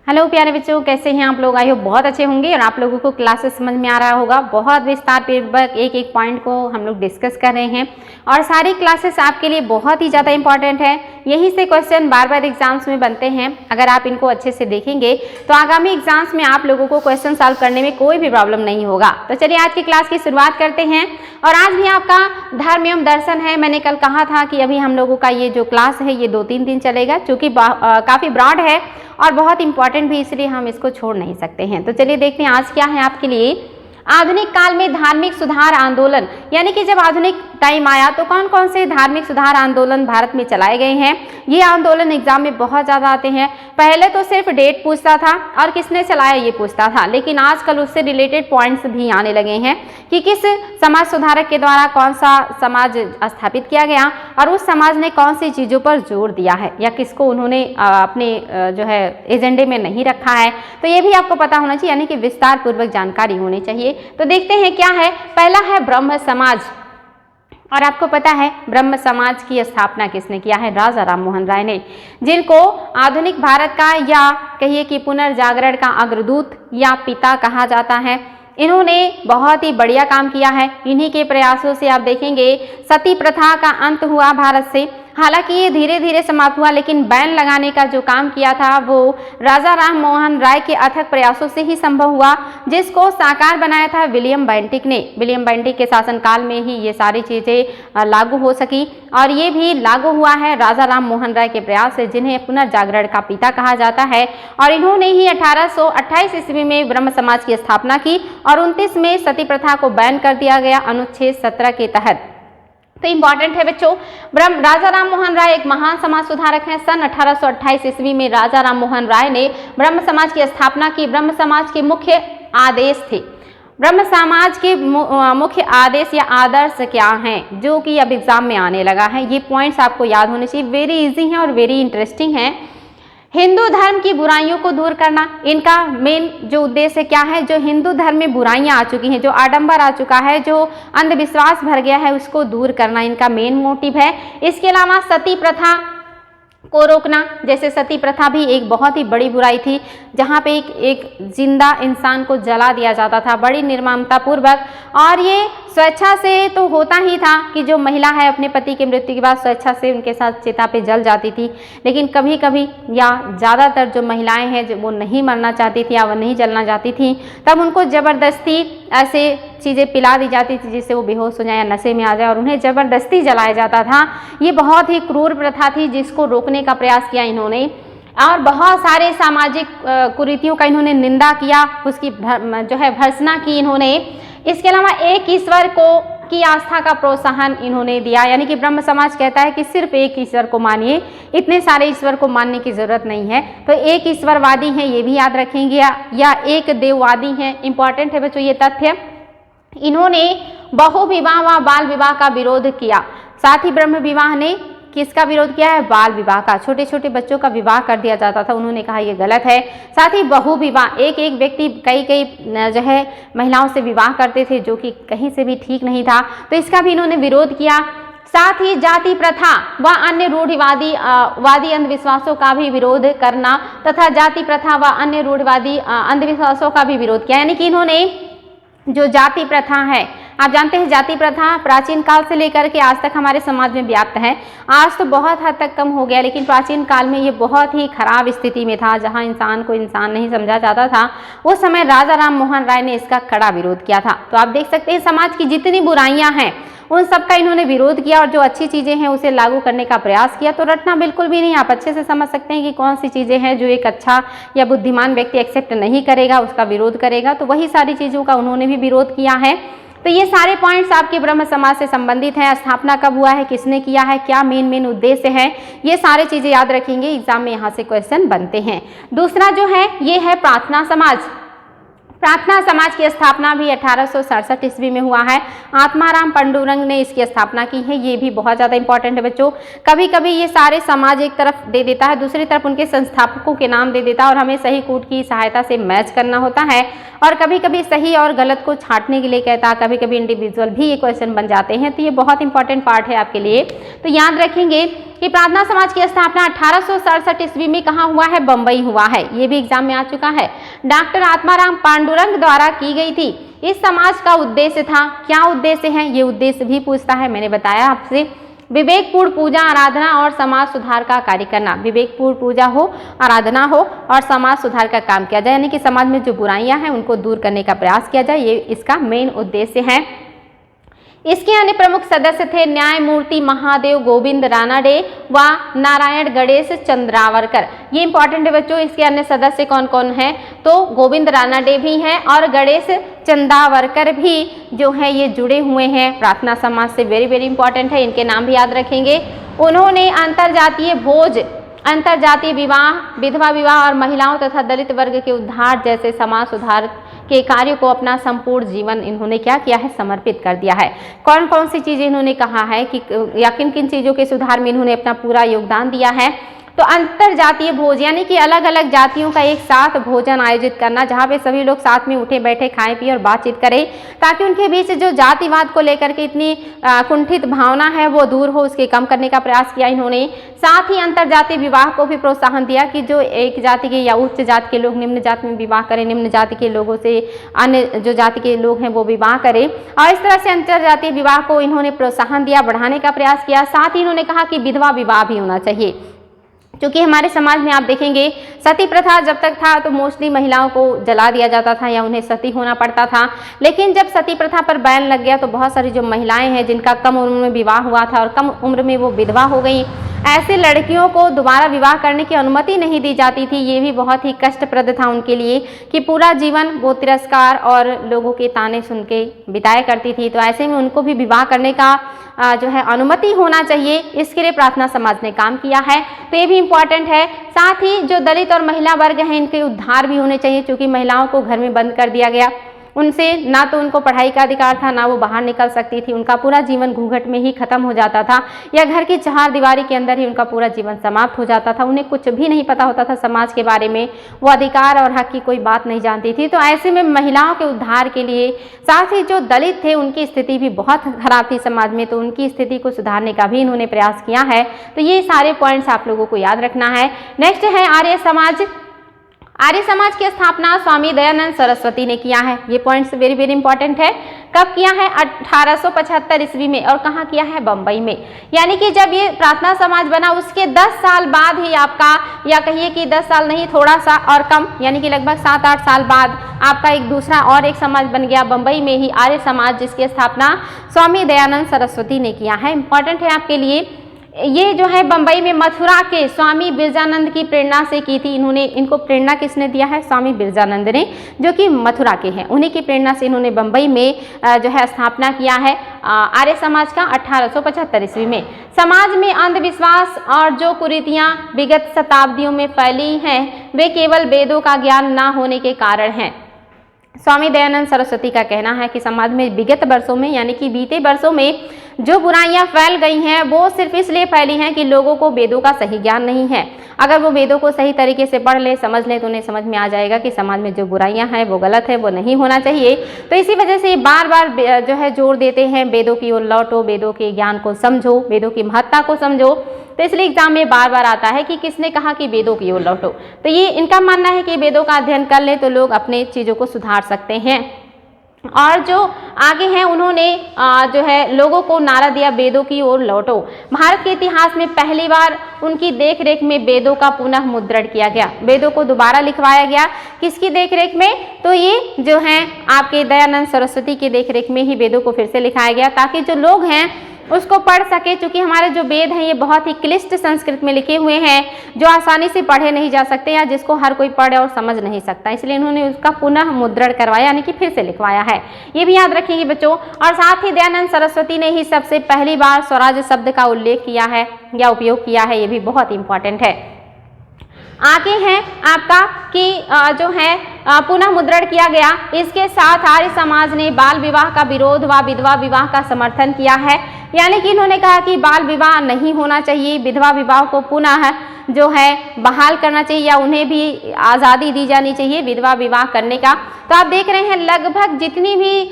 Hello प्यारे बच्चों, कैसे हैं आप लोग? आई होप बहुत अच्छे होंगे और आप लोगों को क्लासेस समझ में आ रहा होगा। बहुत विस्तार पूर्वक एक एक पॉइंट को हम लोग डिस्कस कर रहे हैं और सारी क्लासेस आपके लिए बहुत ही ज़्यादा इंपॉर्टेंट है। यहीं से क्वेश्चन बार बार एग्जाम्स में बनते हैं। अगर आप इनको अच्छे से देखेंगे तो आगामी एग्जाम्स में आप लोगों को क्वेश्चन सॉल्व करने में कोई भी प्रॉब्लम नहीं होगा। तो चलिए आज की क्लास की शुरुआत करते हैं। और आज भी आपका धर्म एवं दर्शन है। मैंने कल कहा था कि अभी हम लोगों का ये जो क्लास है ये 2-3 दिन चलेगा, चूँकि काफ़ी ब्रॉड है और बहुत इंपॉर्टेंट भी, इसलिए हम इसको छोड़ नहीं सकते हैं। तो चलिए देखते हैं आज क्या है आपके लिए। आधुनिक काल में धार्मिक सुधार आंदोलन, यानी कि जब आधुनिक टाइम आया तो कौन कौन से धार्मिक सुधार आंदोलन भारत में चलाए गए हैं। ये आंदोलन एग्जाम में बहुत ज़्यादा आते हैं। पहले तो सिर्फ डेट पूछता था और किसने चलाया ये पूछता था, लेकिन आजकल उससे रिलेटेड पॉइंट्स भी आने लगे हैं कि किस समाज सुधारक के द्वारा कौन सा समाज स्थापित किया गया और उस समाज ने कौन सी चीज़ों पर जोर दिया है या किसको उन्होंने अपने जो है एजेंडे में नहीं रखा है। तो ये भी आपको पता होना चाहिए, यानी कि विस्तार पूर्वक जानकारी होनी चाहिए। तो देखते हैं क्या है। पहला है ब्रह्म समाज, और आपको पता है ब्रह्म समाज की स्थापना किसने किया है? राजा राम मोहन राय ने, जिनको आधुनिक भारत का या कहिए कि पुनर्जागरण का अग्रदूत या पिता कहा जाता है। इन्होंने बहुत ही बढ़िया काम किया है। इन्हीं के प्रयासों से आप देखेंगे सती प्रथा का अंत हुआ भारत से। हालांकि ये धीरे धीरे समाप्त हुआ, लेकिन बैन लगाने का जो काम किया था वो राजा राम मोहन राय के अथक प्रयासों से ही संभव हुआ, जिसको साकार बनाया था विलियम बेंटिक ने। विलियम बेंटिक के शासनकाल में ही ये सारी चीज़ें लागू हो सकी और ये भी लागू हुआ है राजा राम मोहन राय के प्रयास से, जिन्हें पुनर्जागरण का पिता कहा जाता है। और इन्होंने ही 1828 ईस्वी में ब्रह्म समाज की स्थापना की और 29 में सती प्रथा को बैन कर दिया गया अनुच्छेद 17 के तहत। तो इंपॉर्टेंट है बच्चों, राजा राम मोहन राय एक महान समाज सुधारक हैं। सन 1828 ईस्वी में राजा राम मोहन राय ने ब्रह्म समाज की स्थापना की। ब्रह्म समाज के मुख्य आदेश थे। ब्रह्म समाज के मुख्य आदेश या आदर्श क्या हैं, जो कि अब एग्जाम में आने लगा है। ये पॉइंट्स आपको याद होने चाहिए, वेरी इजी हैं और वेरी इंटरेस्टिंग हैं। हिंदू धर्म की बुराइयों को दूर करना, इनका मेन जो उद्देश्य क्या है? जो हिंदू धर्म में बुराइयां आ चुकी हैं, जो आडंबर आ चुका है, जो अंधविश्वास भर गया है, उसको दूर करना इनका मेन मोटिव है। इसके अलावा सती प्रथा को रोकना, जैसे सती प्रथा भी एक बहुत ही बड़ी बुराई थी, जहाँ पे एक जिंदा इंसान को जला दिया जाता था बड़ी निर्ममता पूर्वक। और ये स्वेच्छा से तो होता ही था कि जो महिला है अपने पति की मृत्यु के बाद स्वेच्छा से उनके साथ चिता पे जल जाती थी, लेकिन कभी कभी या ज़्यादातर जो महिलाएं हैं जो वो नहीं मरना चाहती थी या वो नहीं जलना चाहती थी, तब उनको ज़बरदस्ती ऐसे चीज़ें पिला दी जाती थी जिससे वो बेहोश हो जाए या नशे में आ जाए और उन्हें ज़बरदस्ती जलाया जाता था। ये बहुत ही क्रूर प्रथा थी, जिसको रोकने का प्रयास किया इन्होंने और बहुत सारे सामाजिक कुरीतियों का इन्होंने निंदा किया, उसकी जो है भर्त्सना की इन्होंने। इसके अलावा एक ईश्वर की आस्था का प्रोत्साहन इन्होंने दिया, यानी कि ब्रह्म समाज कहता है कि सिर्फ एक ईश्वर को मानिए, इतने सारे ईश्वर को मानने की जरूरत नहीं है। तो एक ईश्वरवादी हैं, ये भी याद रखेंगे, या एक देववादी हैं। इंपॉर्टेंट है बच्चों ये तथ्य। इन्होंने बहु विवाह व बाल विवाह का विरोध किया। साथ ही ब्रह्म विवाह ने किसका विरोध किया है? बाल विवाह का। छोटे छोटे बच्चों का विवाह कर दिया जाता था, उन्होंने कहा ये गलत है। साथ ही बहु विवाह, एक एक व्यक्ति कई जो है महिलाओं से विवाह करते थे, जो कि कहीं से भी ठीक नहीं था, तो इसका भी इन्होंने विरोध किया। साथ ही जाति प्रथा व अन्य रूढ़िवादी अंधविश्वासों का भी विरोध करना तथा जाति प्रथा व अन्य रूढ़िवादी अंधविश्वासों का भी विरोध किया। यानी कि इन्होंने जो जाति प्रथा है, आप जानते हैं जाति प्रथा प्राचीन काल से लेकर के आज तक हमारे समाज में व्याप्त है। आज तो बहुत हद तक कम हो गया, लेकिन प्राचीन काल में ये बहुत ही खराब स्थिति में था, जहां इंसान को इंसान नहीं समझा जाता था। उस समय राजा राम मोहन राय ने इसका कड़ा विरोध किया था। तो आप देख सकते हैं समाज की जितनी बुराइयां हैं उन सब का इन्होंने विरोध किया और जो अच्छी चीज़ें हैं उसे लागू करने का प्रयास किया। तो रटना बिल्कुल भी नहीं, आप अच्छे से समझ सकते हैं कि कौन सी चीज़ें हैं जो एक अच्छा या बुद्धिमान व्यक्ति एक्सेप्ट नहीं करेगा, उसका विरोध करेगा। तो वही सारी चीज़ों का उन्होंने भी विरोध किया है। तो ये सारे पॉइंट्स आपके ब्रह्म समाज से संबंधित हैं। स्थापना कब हुआ है, किसने किया है, क्या मेन उद्देश्य है, ये सारी चीज़ें याद रखेंगे, एग्जाम में यहाँ से क्वेश्चन बनते हैं। दूसरा जो है ये है प्रार्थना समाज। प्रार्थना समाज की स्थापना भी 1867 ईस्वी में हुआ है। आत्माराम पांडुरंग ने इसकी स्थापना की है। ये भी बहुत ज़्यादा इंपॉर्टेंट है बच्चों। कभी कभी ये सारे समाज एक तरफ दे देता है, दूसरी तरफ उनके संस्थापकों के नाम दे देता है और हमें सही कूट की सहायता से मैच करना होता है, और कभी कभी सही और गलत को छांटने के लिए कहता है, कभी कभी इंडिविजुअल भी ये क्वेश्चन बन जाते हैं। तो ये बहुत इंपॉर्टेंट पार्ट है आपके लिए। तो याद रखेंगे कि प्रार्थना समाज की स्थापना 1867 ईस्वी में कहाँ हुआ है? बंबई हुआ है। ये भी एग्जाम में आ चुका है। डॉक्टर आत्माराम पांडुरंग द्वारा की गई थी। इस समाज का उद्देश्य था, क्या उद्देश्य है? ये उद्देश्य भी पूछता है, मैंने बताया आपसे, विवेकपूर्ण पूजा आराधना और समाज सुधार का कार्य करना। विवेकपूर्ण पूजा हो, आराधना हो और समाज सुधार का काम किया जाए, यानी कि समाज में जो बुराइयां हैं उनको दूर करने का प्रयास किया जाए। ये इसका मेन उद्देश्य है। इसके अन्य प्रमुख सदस्य थे न्यायमूर्ति महादेव गोविंद रानाडे व नारायण गणेश चंद्रावरकर। ये इंपॉर्टेंट है बच्चों। इसके अन्य सदस्य कौन कौन हैं? तो गोविंद रानाडे भी हैं और गणेश चंद्रावरकर भी जो है ये जुड़े हुए हैं प्रार्थना समाज से। वेरी वेरी इंपॉर्टेंट है, इनके नाम भी याद रखेंगे। उन्होंने अंतरजातीय भोज, अंतरजातीय विवाह, विधवा विवाह और महिलाओं तथा दलित वर्ग के उद्धार जैसे समाज सुधार के कार्यों को अपना संपूर्ण जीवन इन्होंने क्या किया है? समर्पित कर दिया है। कौन कौन सी चीजें इन्होंने कहा है कि या किन किन चीजों के सुधार में इन्होंने अपना पूरा योगदान दिया है? तो अंतर जातीय भोज, यानी कि अलग अलग जातियों का एक साथ भोजन आयोजित करना, जहाँ पे सभी लोग साथ में उठे बैठे खाएं पिए और बातचीत करें, ताकि उनके बीच जो जातिवाद को लेकर के इतनी कुंठित भावना है वो दूर हो, उसके कम करने का प्रयास किया इन्होंने। साथ ही अंतरजातीय विवाह को भी प्रोत्साहन दिया कि जो एक जाति के या उच्च जाति के लोग निम्न जाति में विवाह करें, निम्न जाति के लोगों से अन्य जो जाति के लोग हैं वो विवाह करें, और इस तरह से अंतरजातीय विवाह को इन्होंने प्रोत्साहन दिया, बढ़ाने का प्रयास किया। साथ ही इन्होंने कहा कि विधवा विवाह भी होना चाहिए, क्योंकि हमारे समाज में आप देखेंगे सती प्रथा जब तक था तो मोस्टली महिलाओं को जला दिया जाता था या उन्हें सती होना पड़ता था। लेकिन जब सती प्रथा पर बैन लग गया तो बहुत सारी जो महिलाएं हैं जिनका कम उम्र में विवाह हुआ था और कम उम्र में वो विधवा हो गई, ऐसे लड़कियों को दोबारा विवाह करने की अनुमति नहीं दी जाती थी। ये भी बहुत ही कष्टप्रद था उनके लिए कि पूरा जीवन वो तिरस्कार और लोगों के ताने सुन के बिताया करती थी। तो ऐसे में उनको भी विवाह करने का जो है अनुमति होना चाहिए, इसके लिए प्रार्थना समाज ने काम किया है। तो ये भी इम्पॉर्टेंट है। साथ ही जो दलित और महिला वर्ग हैं इनके उद्धार भी होने चाहिए, क्योंकि महिलाओं को घर में बंद कर दिया गया। उनसे ना तो उनको पढ़ाई का अधिकार था, ना वो बाहर निकल सकती थी। उनका पूरा जीवन घूंघट में ही खत्म हो जाता था, या घर की चार दीवारी के अंदर ही उनका पूरा जीवन समाप्त हो जाता था। उन्हें कुछ भी नहीं पता होता था समाज के बारे में, वो अधिकार और हक की कोई बात नहीं जानती थी। तो ऐसे में महिलाओं के उद्धार के लिए, साथ ही जो दलित थे उनकी स्थिति भी बहुत खराब थी समाज में, तो उनकी स्थिति को सुधारने का भी इन्होंने प्रयास किया है। तो ये सारे पॉइंट्स आप लोगों को याद रखना है। नेक्स्ट है आर्य समाज। आर्य समाज की स्थापना स्वामी दयानंद सरस्वती ने किया है। ये पॉइंट्स वेरी वेरी इंपॉर्टेंट है। कब किया है? 1875 ईस्वी में। और कहाँ किया है? बंबई में। यानी कि जब ये प्रार्थना समाज बना उसके 10 साल बाद ही आपका, या कहिए कि 10 साल नहीं थोड़ा सा और कम, यानी कि लगभग 7-8 साल बाद आपका एक दूसरा और एक समाज बन गया बंबई में ही, आर्य समाज, जिसकी स्थापना स्वामी दयानंद सरस्वती ने किया है। इंपॉर्टेंट है आपके लिए। ये जो है बंबई में मथुरा के स्वामी बिरजानंद की प्रेरणा से की थी इन्होंने। इनको प्रेरणा किसने दिया है? स्वामी बिरजानंद ने, जो कि मथुरा के हैं। उन्हीं की प्रेरणा से इन्होंने बंबई में जो है स्थापना किया है आर्य समाज का 1875 ईस्वी में। समाज में अंधविश्वास और जो कुरीतियाँ विगत शताब्दियों में फैली हैं वे केवल वेदों का ज्ञान ना होने के कारण हैं। स्वामी दयानंद सरस्वती का कहना है कि समाज में विगत वर्षों में, यानी कि बीते वर्षों में जो बुराइयां फैल गई हैं वो सिर्फ इसलिए फैली हैं कि लोगों को वेदों का सही ज्ञान नहीं है। अगर वो वेदों को सही तरीके से पढ़ ले, समझ ले, तो उन्हें समझ में आ जाएगा कि समाज में जो बुराइयां हैं वो गलत है, वो नहीं होना चाहिए। तो इसी वजह से बार बार जो है जोर देते हैं वेदों की ओर लौटो, वेदों के ज्ञान को समझो, वेदों की महत्ता को समझो। तो इसलिए एग्जाम में बार बार आता है कि किसने कहा कि वेदों की ओर लौटो। तो ये इनका मानना है कि वेदों का अध्ययन कर ले तो लोग अपने चीज़ों को सुधार सकते हैं। और जो आगे हैं उन्होंने जो है लोगों को नारा दिया वेदों की ओर लौटो। भारत के इतिहास में पहली बार उनकी देखरेख में वेदों का पुनः मुद्रण किया गया, वेदों को दोबारा लिखवाया गया। किसकी देखरेख में? तो ये जो हैं आपके दयानंद सरस्वती की देखरेख में ही वेदों को फिर से लिखाया गया, ताकि जो लोग हैं उसको पढ़ सके। क्योंकि हमारे जो वेद हैं ये बहुत ही क्लिष्ट संस्कृत में लिखे हुए हैं, जो आसानी से पढ़े नहीं जा सकते या जिसको हर कोई पढ़े और समझ नहीं सकता, इसलिए इन्होंने उसका पुनः मुद्रण करवाया, यानी कि फिर से लिखवाया है। ये भी याद रखेंगे बच्चों। और साथ ही दयानंद सरस्वती ने ही सबसे पहली बार स्वराज शब्द का उल्लेख किया है या उपयोग किया है, ये भी बहुत इंपॉर्टेंट है। आगे है आपका कि जो है पुनः मुद्रण किया गया। इसके साथ आर्य समाज ने बाल विवाह का विरोध व विधवा विवाह का समर्थन किया है। यानी कि इन्होंने कहा कि बाल विवाह नहीं होना चाहिए, विधवा विवाह को पुनः जो है बहाल करना चाहिए या उन्हें भी आज़ादी दी जानी चाहिए विधवा विवाह करने का। तो आप देख रहे हैं लगभग जितनी भी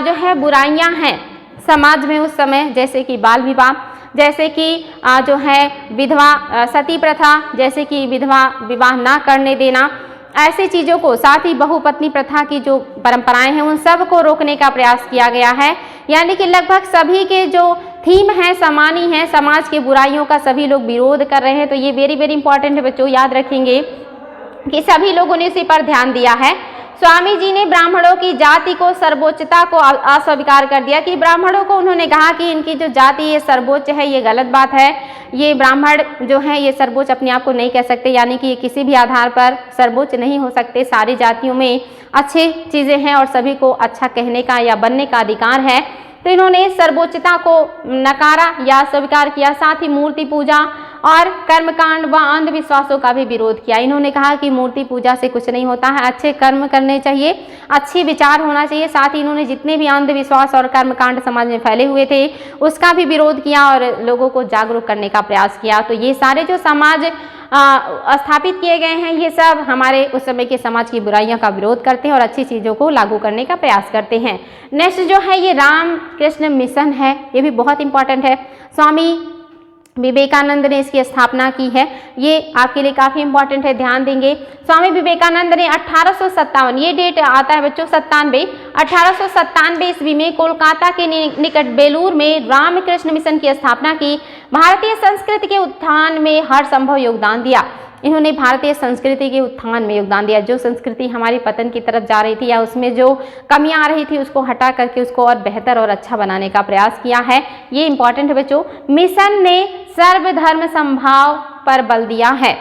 जो है बुराइयां हैं समाज में उस समय, जैसे कि बाल विवाह, जैसे कि जो है विधवा सती प्रथा, जैसे कि विधवा विवाह ना करने देना, ऐसी चीज़ों को, साथ ही बहुपत्नी प्रथा की जो परंपराएं हैं उन सब को रोकने का प्रयास किया गया है। यानी कि लगभग सभी के जो थीम है समान ही है, समाज की बुराइयों का सभी लोग विरोध कर रहे हैं। तो ये वेरी वेरी इंपॉर्टेंट है बच्चों, याद रखेंगे कि सभी लोगों ने इसी पर ध्यान दिया है। स्वामी जी ने ब्राह्मणों की जाति को सर्वोच्चता को अस्वीकार कर दिया कि ब्राह्मणों को उन्होंने कहा कि इनकी जो जाति ये सर्वोच्च है, ये गलत बात है। ये ब्राह्मण जो है ये सर्वोच्च अपने आप को नहीं कह सकते, यानी कि ये किसी भी आधार पर सर्वोच्च नहीं हो सकते। सारी जातियों में अच्छी चीज़ें हैं और सभी को अच्छा कहने का या बनने का अधिकार है। तो इन्होंने सर्वोच्चता को नकारा या स्वीकार किया। साथ ही मूर्ति पूजा और कर्मकांड व अंधविश्वासों का भी विरोध किया। इन्होंने कहा कि मूर्ति पूजा से कुछ नहीं होता है, अच्छे कर्म करने चाहिए, अच्छे विचार होना चाहिए। साथ ही इन्होंने जितने भी अंधविश्वास और कर्मकांड समाज में फैले हुए थे उसका भी विरोध किया और लोगों को जागरूक करने का प्रयास किया। तो ये सारे जो समाज स्थापित किए गए हैं ये सब हमारे उस समय के समाज की बुराइयों का विरोध करते हैं और अच्छी चीज़ों को लागू करने का प्रयास करते हैं। नेक्स्ट जो है ये रामकृष्ण मिशन है, ये भी बहुत इंपॉर्टेंट है। स्वामी विवेकानंद ने इसकी स्थापना की है, ये आपके लिए काफ़ी इंपॉर्टेंट है, ध्यान देंगे। स्वामी विवेकानंद ने 1857, ये डेट आता है बच्चों 97, 1897 ईस्वी में कोलकाता के निकट बेलूर में रामकृष्ण मिशन की स्थापना की। भारतीय संस्कृति के उत्थान में हर संभव योगदान दिया। इन्होंने भारतीय संस्कृति के उत्थान में योगदान दिया। जो संस्कृति हमारी पतन की तरफ जा रही थी या उसमें जो कमियां आ रही थी उसको हटा करके उसको और बेहतर और अच्छा बनाने का प्रयास किया है, ये इंपॉर्टेंट है बच्चों। मिशन ने सर्वधर्म समभाव पर बल दिया है,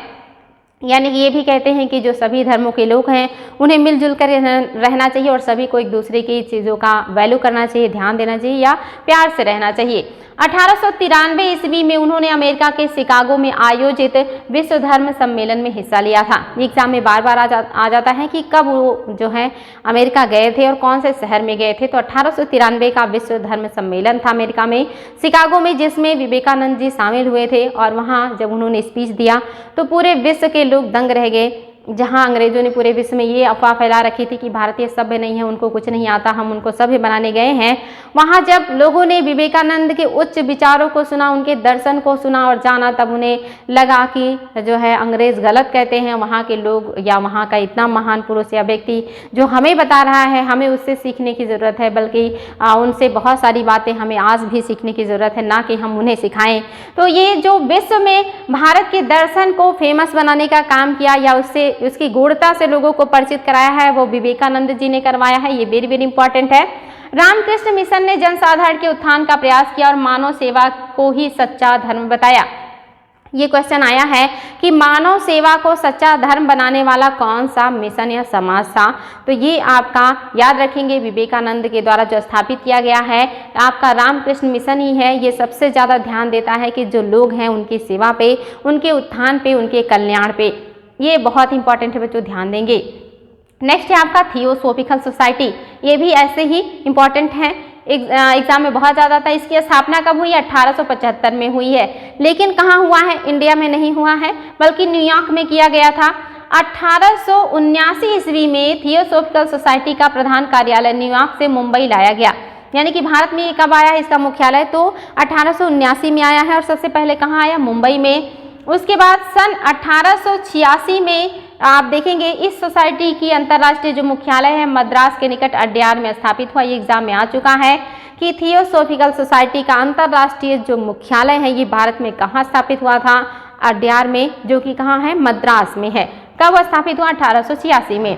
यानी कि ये भी कहते हैं कि जो सभी धर्मों के लोग हैं उन्हें मिलजुल कर रहना चाहिए और सभी को एक दूसरे की चीज़ों का वैल्यू करना चाहिए, ध्यान देना चाहिए या प्यार से रहना चाहिए। 1893 ईस्वी में उन्होंने अमेरिका के शिकागो में आयोजित विश्व धर्म सम्मेलन में हिस्सा लिया था। एग्जाम में बार बार आ जाता है कि कब वो जो है अमेरिका गए थे और कौन से शहर में गए थे। तो 1893 का विश्व धर्म सम्मेलन था अमेरिका में शिकागो में, जिसमें विवेकानंद जी शामिल हुए थे। और वहाँ जब उन्होंने स्पीच दिया तो पूरे विश्व के लोग दंग रह गए। जहां अंग्रेजों ने पूरे विश्व में ये अफवाह फैला रखी थी कि भारतीय सभ्य नहीं है, उनको कुछ नहीं आता, हम उनको सभ्य बनाने गए हैं, वहां जब लोगों ने विवेकानंद के उच्च विचारों को सुना, उनके दर्शन को सुना और जाना, तब उन्हें लगा कि जो है अंग्रेज गलत कहते हैं। वहाँ के लोग या वहाँ का इतना महान पुरुष या व्यक्ति जो हमें बता रहा है, हमें उससे सीखने की ज़रूरत है, बल्कि उनसे बहुत सारी बातें हमें आज भी सीखने की ज़रूरत है, ना कि हम उन्हें सिखाएं। तो ये जो विश्व में भारत के दर्शन को फेमस बनाने का काम किया या उसकी गूढ़ता से लोगों को परिचित कराया है, वो विवेकानंद जी ने करवाया है। ये वेरी वेरी इंपॉर्टेंट है। रामकृष्ण मिशन ने जनसाधारण के उत्थान का प्रयास किया और मानव सेवा को ही सच्चा धर्म बताया। ये क्वेश्चन आया है कि मानव सेवा को सच्चा धर्म बनाने वाला कौन सा मिशन या समाज था। तो ये आपका याद रखेंगे विवेकानंद के द्वारा जो स्थापित किया गया है आपका रामकृष्ण मिशन ही है। ये सबसे ज़्यादा ध्यान देता है कि जो लोग हैं उनकी सेवा पे, उनके उत्थान पे, उनके कल्याण पे। ये बहुत इंपॉर्टेंट है बच्चों, ध्यान देंगे। नेक्स्ट है आपका थियोसॉफिकल सोसाइटी, ये भी ऐसे ही इंपॉर्टेंट है, एग्जाम में बहुत ज़्यादा था। इसकी स्थापना कब हुई है? 1875 में हुई है, लेकिन कहाँ हुआ है? इंडिया में नहीं हुआ है, बल्कि न्यूयॉर्क में किया गया था। 1879 ईस्वी में थियोसॉफिकल सोसाइटी का प्रधान कार्यालय न्यूयॉर्क से मुंबई लाया गया। यानी कि भारत में ये कब आया है इसका मुख्यालय? तो 1879 में आया है और सबसे पहले कहाँ आया? मुंबई में। उसके बाद सन 1886 में आप देखेंगे इस सोसाइटी की अंतर्राष्ट्रीय जो मुख्यालय है मद्रास के निकट अड्यार में स्थापित हुआ। ये एग्जाम में आ चुका है कि थियोसॉफिकल सोसाइटी का अंतर्राष्ट्रीय जो मुख्यालय है ये भारत में कहाँ स्थापित हुआ था? अड्यार में, जो कि कहाँ है? मद्रास में है। कब स्थापित हुआ? 1886 में।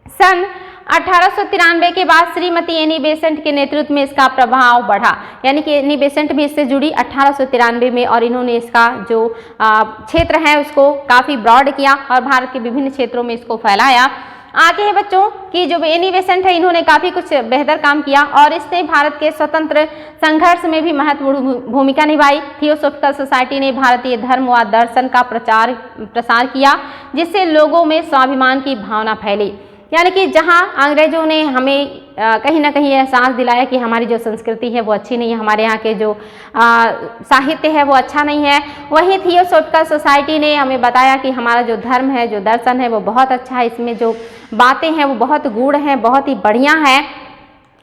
सन 1893 के बाद श्रीमती एनी बेसेंट के नेतृत्व में इसका प्रभाव बढ़ा, यानी कि एनी बेसेंट भी इससे जुड़ी 1893 में, और इन्होंने इसका जो क्षेत्र है उसको काफ़ी ब्रॉड किया और भारत के विभिन्न क्षेत्रों में इसको फैलाया। आगे है बच्चों कि जो एनी बेसेंट है, इन्होंने काफ़ी कुछ बेहतर काम किया और इसने भारत के स्वतंत्र संघर्ष में भी महत्वपूर्ण भूमिका निभाई। थियोसॉफिकल सोसाइटी ने भारतीय धर्म व दर्शन का प्रसार किया, जिससे लोगों में स्वाभिमान की भावना फैली। यानी कि जहां अंग्रेजों ने हमें कहीं ना कहीं एहसास दिलाया कि हमारी जो संस्कृति है वो अच्छी नहीं है, हमारे यहाँ के जो साहित्य है वो अच्छा नहीं है, वहीं थियोसॉफिकल सोसाइटी ने हमें बताया कि हमारा जो धर्म है, जो दर्शन है वो बहुत अच्छा है, इसमें जो बातें हैं वो बहुत गूढ़ हैं, बहुत ही बढ़िया है,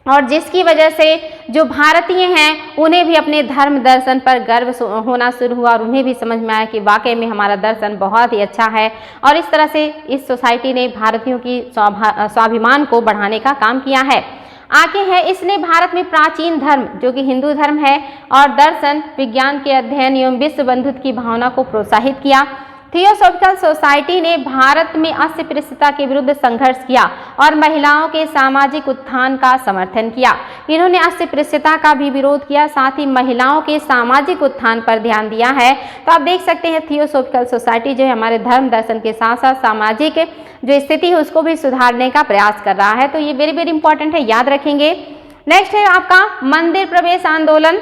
और जिसकी वजह से जो भारतीय हैं उन्हें भी अपने धर्म दर्शन पर गर्व होना शुरू हुआ और उन्हें भी समझ में आया कि वाकई में हमारा दर्शन बहुत ही अच्छा है। और इस तरह से इस सोसाइटी ने भारतीयों की स्वाभिमान को बढ़ाने का काम किया है। आगे है, इसने भारत में प्राचीन धर्म जो कि हिंदू धर्म है और दर्शन विज्ञान के अध्ययन एवं विश्व बंधुत्व की भावना को प्रोत्साहित किया। थियोसॉफिकल सोसाइटी ने भारत में अस्पृश्यता के विरुद्ध संघर्ष किया और महिलाओं के सामाजिक उत्थान का समर्थन किया। इन्होंने अस्पृश्यता का भी विरोध किया, साथ ही महिलाओं के सामाजिक उत्थान पर ध्यान दिया है। तो आप देख सकते हैं थियोसॉफिकल सोसाइटी जो है हमारे धर्म दर्शन के साथ साथ सामाजिक जो स्थिति है उसको भी सुधारने का प्रयास कर रहा है। तो ये वेरी वेरी इंपॉर्टेंट है, याद रखेंगे। नेक्स्ट है आपका मंदिर प्रवेश आंदोलन।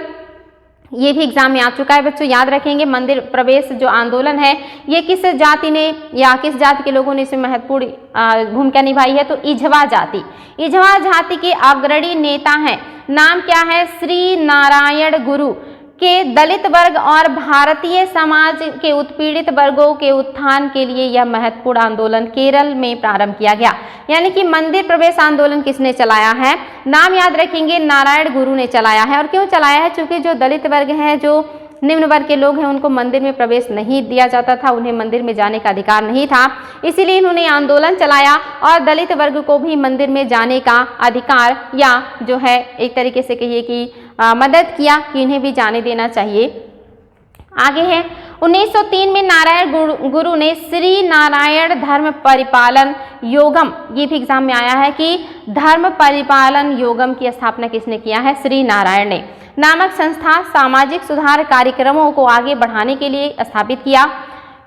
ये भी एग्जाम में आ चुका है बच्चों, याद रखेंगे। मंदिर प्रवेश जो आंदोलन है ये किस जाति ने या किस जाति के लोगों ने इसमें महत्वपूर्ण भूमिका निभाई है? तो इझवा जाति। इझवा जाति के अग्रणी नेता हैं, नाम क्या है? श्री नारायण गुरु के दलित वर्ग और भारतीय समाज के उत्पीड़ित वर्गों के उत्थान के लिए यह महत्वपूर्ण आंदोलन केरल में प्रारंभ किया गया। यानी कि मंदिर प्रवेश आंदोलन किसने चलाया है? नाम याद रखेंगे, नारायण गुरु ने चलाया है। और क्यों चलाया है? क्योंकि जो दलित वर्ग हैं, जो निम्न वर्ग के लोग हैं, उनको मंदिर में प्रवेश नहीं दिया जाता था, उन्हें मंदिर में जाने का अधिकार नहीं था, इसीलिए इन्होंने आंदोलन चलाया और दलित वर्ग को भी मंदिर में जाने का अधिकार या जो है एक तरीके से कहिए कि मदद किया कि इन्हें भी जाने देना चाहिए। आगे है 1903 में नारायण गुरु ने श्री नारायण धर्म परिपालन योगम, ये भी एग्जाम में आया है कि धर्म परिपालन योगम की स्थापना किसने किया है? श्री नारायण ने नामक संस्था सामाजिक सुधार कार्यक्रमों को आगे बढ़ाने के लिए स्थापित किया।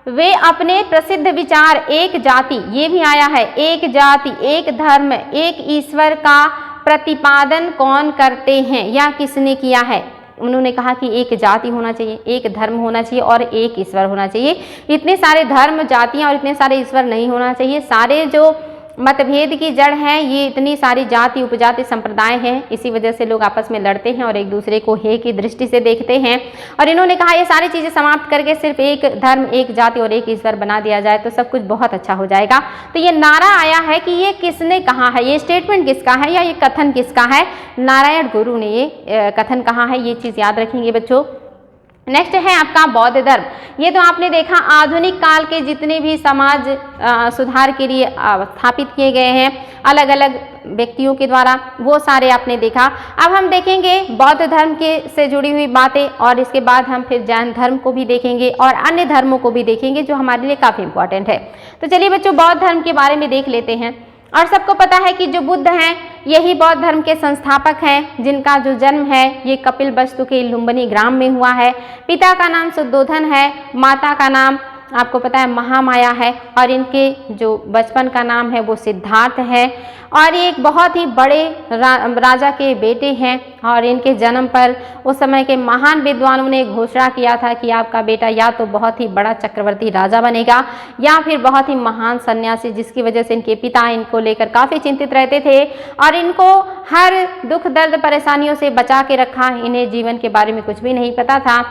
वे अपने प्रसिद्ध विचार एक जाति, ये भी आया है, एक जाति एक धर्म एक ईश्वर का प्रतिपादन कौन करते हैं या किसने किया है? उन्होंने कहा कि एक जाति होना चाहिए, एक धर्म होना चाहिए और एक ईश्वर होना चाहिए। इतने सारे धर्म जातियां और इतने सारे ईश्वर नहीं होना चाहिए। सारे जो मतभेद की जड़ है ये इतनी सारी जाति उपजाति संप्रदाय हैं, इसी वजह से लोग आपस में लड़ते हैं और एक दूसरे को हे की दृष्टि से देखते हैं। और इन्होंने कहा ये सारी चीज़ें समाप्त करके सिर्फ एक धर्म एक जाति और एक ईश्वर बना दिया जाए तो सब कुछ बहुत अच्छा हो जाएगा। तो ये नारा आया है कि ये किसने कहा है, ये स्टेटमेंट किसका है या ये कथन किसका है? नारायण गुरु ने ये कथन कहा है, ये चीज़ याद रखेंगे बच्चों। नेक्स्ट है आपका बौद्ध धर्म। ये तो आपने देखा आधुनिक काल के जितने भी समाज सुधार के लिए स्थापित किए गए हैं अलग अलग व्यक्तियों के द्वारा, वो सारे आपने देखा। अब हम देखेंगे बौद्ध धर्म के से जुड़ी हुई बातें और इसके बाद हम फिर जैन धर्म को भी देखेंगे और अन्य धर्मों को भी देखेंगे जो हमारे लिए काफ़ी इंपॉर्टेंट है। तो चलिए बच्चों बौद्ध धर्म के बारे में देख लेते हैं। और सबको पता है कि जो बुद्ध हैं यही बौद्ध धर्म के संस्थापक हैं, जिनका जो जन्म है ये कपिलवस्तु के लुम्बिनी ग्राम में हुआ है। पिता का नाम शुद्धोधन है, माता का नाम आपको पता है महामाया है और इनके जो बचपन का नाम है वो सिद्धार्थ है। और ये एक बहुत ही बड़े राजा के बेटे हैं और इनके जन्म पर उस समय के महान विद्वानों ने घोषणा किया था कि आपका बेटा या तो बहुत ही बड़ा चक्रवर्ती राजा बनेगा या फिर बहुत ही महान सन्यासी, जिसकी वजह से इनके पिता इनको लेकर काफ़ी चिंतित रहते थे और इनको हर दुख दर्द परेशानियों से बचा के रखा। इन्हें जीवन के बारे में कुछ भी नहीं पता था,